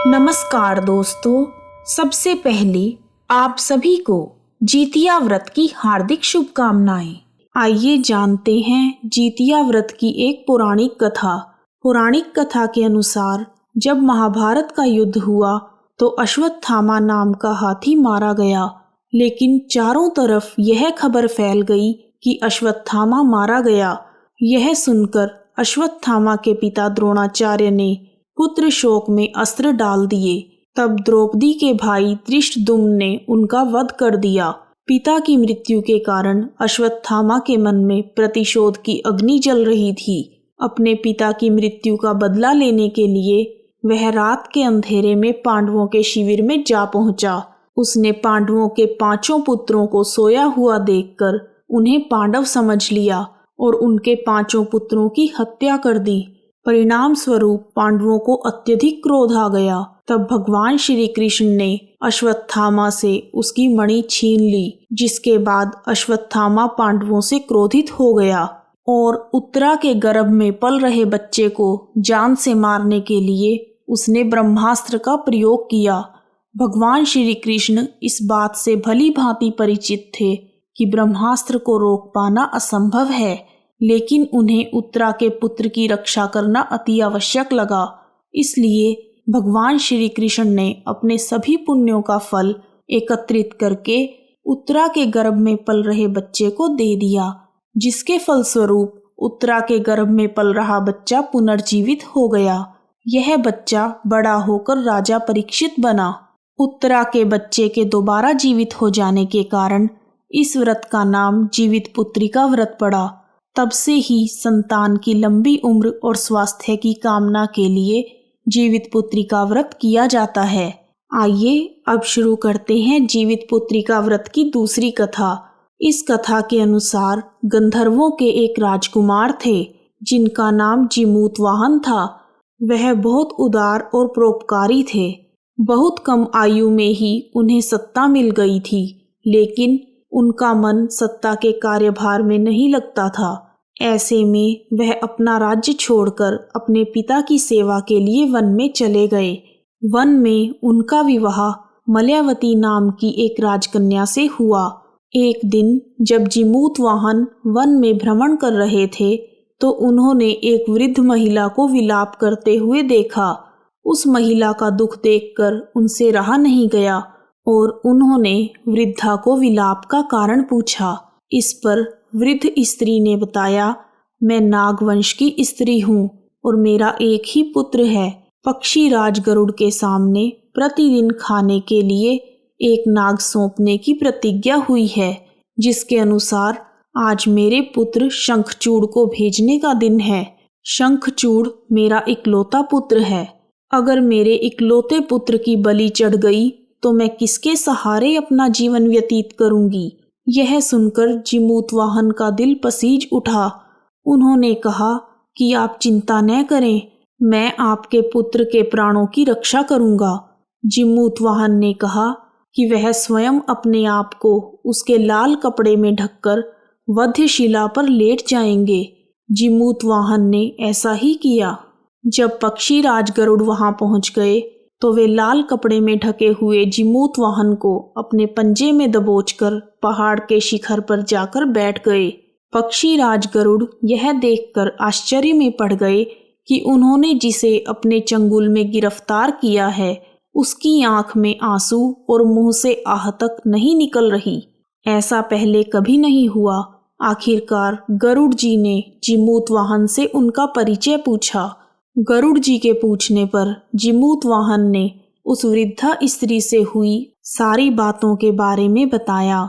नमस्कार दोस्तों, सबसे पहले आप सभी को जीतिया व्रत की हार्दिक शुभकामनाएं। आइए जानते हैं जीतिया व्रत की एक पौराणिक कथा। पौराणिक कथा के अनुसार जब महाभारत का युद्ध हुआ तो अश्वत्थामा नाम का हाथी मारा गया, लेकिन चारों तरफ यह खबर फैल गई कि अश्वत्थामा मारा गया। यह सुनकर अश्वत्थामा के पिता द्रोणाचार्य ने पुत्र शोक में अस्त्र डाल दिए। तब द्रौपदी के भाई धृष्टद्युम्न ने उनका वध कर दिया। पिता की मृत्यु के कारण अश्वत्थामा के मन में प्रतिशोध की अग्नि जल रही थी। अपने पिता की मृत्यु का बदला लेने के लिए वह रात के अंधेरे में पांडवों के शिविर में जा पहुंचा। उसने पांडवों के 5 पुत्रों को सोया हुआ देखकर उन्हें पांडव समझ लिया और उनके 5 पुत्रों की हत्या कर दी। परिणाम स्वरूप पांडवों को अत्यधिक क्रोध आ गया। तब भगवान श्री कृष्ण ने अश्वत्थामा से उसकी मणि छीन ली, जिसके बाद अश्वत्थामा पांडवों से क्रोधित हो गया और उत्तरा के गर्भ में पल रहे बच्चे को जान से मारने के लिए उसने ब्रह्मास्त्र का प्रयोग किया। भगवान श्री कृष्ण इस बात से भली भांति परिचित थे कि ब्रह्मास्त्र को रोक पाना असंभव है, लेकिन उन्हें उत्तरा के पुत्र की रक्षा करना अति आवश्यक लगा। इसलिए भगवान श्री कृष्ण ने अपने सभी पुण्यों का फल एकत्रित करके उत्तरा के गर्भ में पल रहे बच्चे को दे दिया, जिसके फलस्वरूप उत्तरा के गर्भ में पल रहा बच्चा पुनर्जीवित हो गया। यह बच्चा बड़ा होकर राजा परीक्षित बना। उत्तरा के बच्चे के दोबारा जीवित हो जाने के कारण इस व्रत का नाम जीवित पुत्रिका व्रत पड़ा। तब से ही संतान की लंबी उम्र और स्वास्थ्य की कामना के लिए जीवित पुत्रिका व्रत किया जाता है। आइए अब शुरू करते हैं जीवित पुत्रिका व्रत की दूसरी कथा। इस कथा के अनुसार गंधर्वों के एक राजकुमार थे जिनका नाम जीमूतवाहन था। वह बहुत उदार और परोपकारी थे। बहुत कम आयु में ही उन्हें सत्ता मिल गई थी, लेकिन उनका मन सत्ता के कार्यभार में नहीं लगता था। ऐसे में वह अपना राज्य छोड़कर अपने पिता की सेवा के लिए वन में चले गए। वन में उनका विवाह मलयावती नाम की एक राजकन्या से हुआ। एक दिन जब जीमूतवाहन वन में भ्रमण कर रहे थे तो उन्होंने एक वृद्ध महिला को विलाप करते हुए देखा। उस महिला का दुख देखकर उनसे रहा नहीं गया और उन्होंने वृद्धा को विलाप का कारण पूछा। इस पर वृद्ध स्त्री ने बताया, मैं नागवंश की स्त्री हूँ और मेरा एक ही पुत्र है। पक्षी राज गरुड़ के सामने प्रतिदिन खाने के लिए एक नाग सौंपने की प्रतिज्ञा हुई है, जिसके अनुसार आज मेरे पुत्र शंखचूड़ को भेजने का दिन है। शंखचूड़ मेरा इकलौता पुत्र है। अगर मेरे इकलौते पुत्र की बलि चढ़ गई तो मैं किसके सहारे अपना जीवन व्यतीत करूंगी। यह सुनकर जीमूतवाहन का दिल पसीज उठा। उन्होंने कहा कि आप चिंता न करें, मैं आपके पुत्र के प्राणों की रक्षा करूंगा। जीमूतवाहन ने कहा कि वह स्वयं अपने आप को उसके लाल कपड़े में ढककर वध्यशिला पर लेट जाएंगे। जीमूतवाहन ने ऐसा ही किया। जब पक्षी राज गरुड़ वहां पहुंच गए तो वे लाल कपड़े में ढके हुए जीमूतवाहन को अपने पंजे में दबोचकर पहाड़ के शिखर पर जाकर बैठ गए। पक्षी राज गरुड़ यह देखकर आश्चर्य में पड़ गए कि उन्होंने जिसे अपने चंगुल में गिरफ्तार किया है उसकी आंख में आंसू और मुंह से आह तक नहीं निकल रही। ऐसा पहले कभी नहीं हुआ। आखिरकार गरुड़ जी ने जीमूतवाहन से उनका परिचय पूछा। गरुड़ जी के पूछने पर जीमूतवाहन ने उस वृद्धा स्त्री से हुई सारी बातों के बारे में बताया।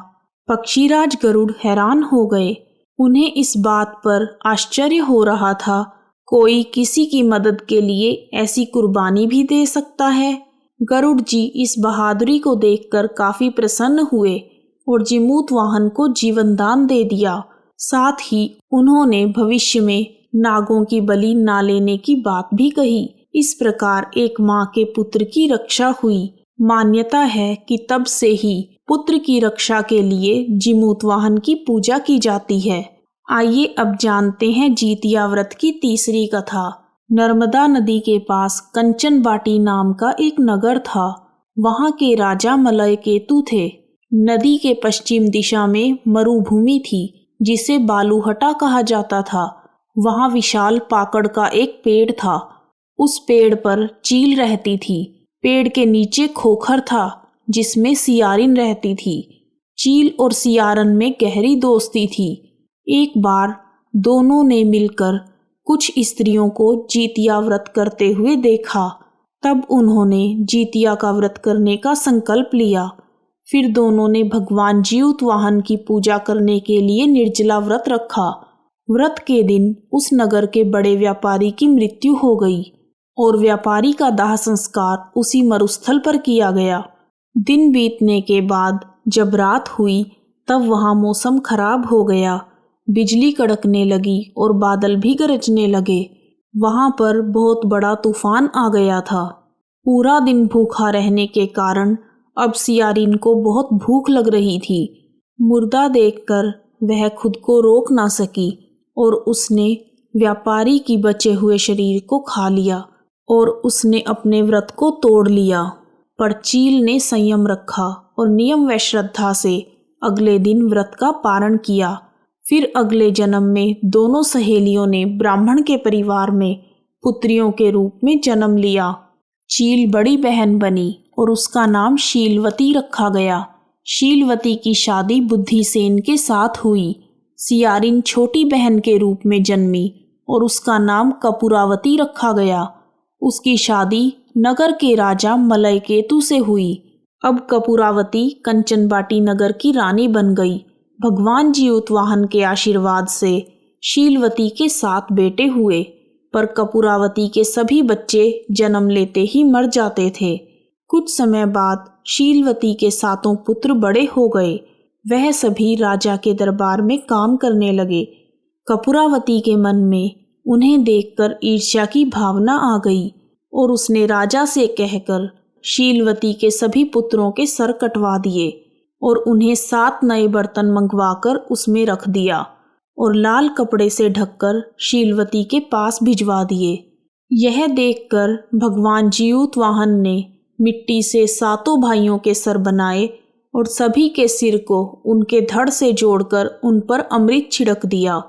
पक्षीराज गरुड़ हैरान हो गए। उन्हें इस बात पर आश्चर्य हो रहा था, कोई किसी की मदद के लिए ऐसी कुर्बानी भी दे सकता है। गरुड़ जी इस बहादुरी को देखकर काफी प्रसन्न हुए और जीमूतवाहन को जीवन दान दे दिया। साथ ही उन्होंने भविष्य में नागों की बलि ना लेने की बात भी कही। इस प्रकार एक माँ के पुत्र की रक्षा हुई। मान्यता है कि तब से ही पुत्र की रक्षा के लिए जीमूतवाहन की पूजा की जाती है। आइए अब जानते हैं जीतिया व्रत की तीसरी कथा। नर्मदा नदी के पास कंचन बाटी नाम का एक नगर था। वहां के राजा मलय केतु थे। नदी के पश्चिम दिशा में मरुभूमि थी जिसे बालूहटा कहा जाता था। वहां विशाल पाकड़ का एक पेड़ था। उस पेड़ पर चील रहती थी। पेड़ के नीचे खोखर था जिसमें सियारिन रहती थी। चील और सियारन में गहरी दोस्ती थी। एक बार दोनों ने मिलकर कुछ स्त्रियों को जीतिया व्रत करते हुए देखा। तब उन्होंने जीतिया का व्रत करने का संकल्प लिया। फिर दोनों ने भगवान जीउतवाहन की पूजा करने के लिए निर्जला व्रत रखा। व्रत के दिन उस नगर के बड़े व्यापारी की मृत्यु हो गई और व्यापारी का दाह संस्कार उसी मरुस्थल पर किया गया। दिन बीतने के बाद जब रात हुई तब वहां मौसम खराब हो गया। बिजली कड़कने लगी और बादल भी गरजने लगे। वहां पर बहुत बड़ा तूफान आ गया था। पूरा दिन भूखा रहने के कारण अब सियारिन को बहुत भूख लग रही थी। मुर्दा देखकर वह खुद को रोक ना सकी और उसने व्यापारी की बचे हुए शरीर को खा लिया और उसने अपने व्रत को तोड़ लिया। पर चील ने संयम रखा और नियम व श्रद्धा से अगले दिन व्रत का पारण किया। फिर अगले जन्म में दोनों सहेलियों ने ब्राह्मण के परिवार में पुत्रियों के रूप में जन्म लिया। चील बड़ी बहन बनी और उसका नाम शीलवती रखा गया। शीलवती की शादी बुद्धिसेन के साथ हुई। सियारिन छोटी बहन के रूप में जन्मी और उसका नाम कपूरावती रखा गया। उसकी शादी नगर के राजा मलय केतु से हुई। अब कपूरावती कंचनबाटी नगर की रानी बन गई। भगवान जीउतवाहन के आशीर्वाद से शीलवती के 7 बेटे हुए, पर कपूरावती के सभी बच्चे जन्म लेते ही मर जाते थे। कुछ समय बाद शीलवती के 7 पुत्र बड़े हो गए। वह सभी राजा के दरबार में काम करने लगे। कपूरावती के मन में उन्हें देखकर ईर्ष्या की भावना आ गई और उसने राजा से कहकर शीलवती के सभी पुत्रों के सर कटवा दिए और उन्हें 7 नए बर्तन मंगवाकर उसमें रख दिया और लाल कपड़े से ढककर शीलवती के पास भिजवा दिए। यह देखकर भगवान जीउतवाहन ने मिट्टी से 7 भाइयों के सर बनाए और सभी के सिर को उनके धड़ से जोड़कर उन पर अमृत छिड़क दिया,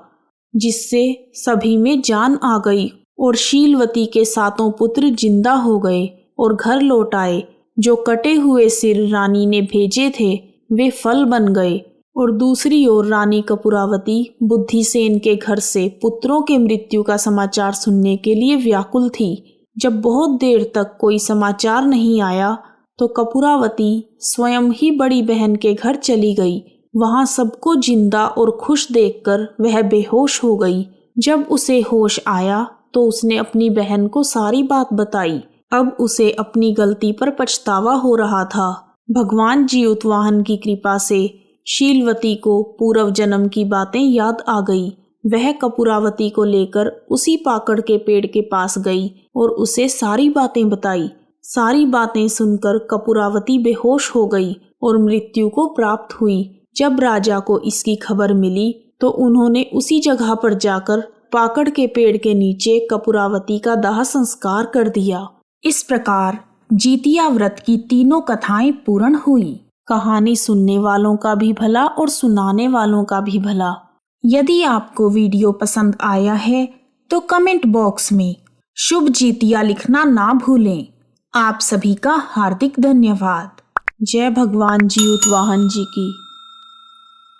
जिससे सभी में जान आ गई और शीलवती के 7 पुत्र जिंदा हो गए और घर लौट आए। जो कटे हुए सिर रानी ने भेजे थे वे फल बन गए। और दूसरी ओर रानी कपूरावती बुद्धिसेन के घर से पुत्रों के मृत्यु का समाचार सुनने के लिए व्याकुल थी। जब बहुत देर तक कोई समाचार नहीं आया तो कपूरावती स्वयं ही बड़ी बहन के घर चली गई। वहां सबको जिंदा और खुश देखकर वह बेहोश हो गई। जब उसे होश आया तो उसने अपनी बहन को सारी बात बताई। अब उसे अपनी गलती पर पछतावा हो रहा था। भगवान जीउतवाहन की कृपा से शीलवती को पूर्व जन्म की बातें याद आ गई। वह कपूरावती को लेकर उसी पाकड़ के पेड़ के पास गई और उसे सारी बातें बताई। सारी बातें सुनकर कपूरावती बेहोश हो गई और मृत्यु को प्राप्त हुई। जब राजा को इसकी खबर मिली तो उन्होंने उसी जगह पर जाकर पाकड़ के पेड़ के नीचे कपूरावती का दाह संस्कार कर दिया। इस प्रकार जीतिया व्रत की तीनों कथाएं पूर्ण हुई। कहानी सुनने वालों का भी भला और सुनाने वालों का भी भला। यदि आपको वीडियो पसंद आया है तो कमेंट बॉक्स में शुभ जीतिया लिखना ना भूलें। आप सभी का हार्दिक धन्यवाद। जय भगवान जीउतवाहन जी की।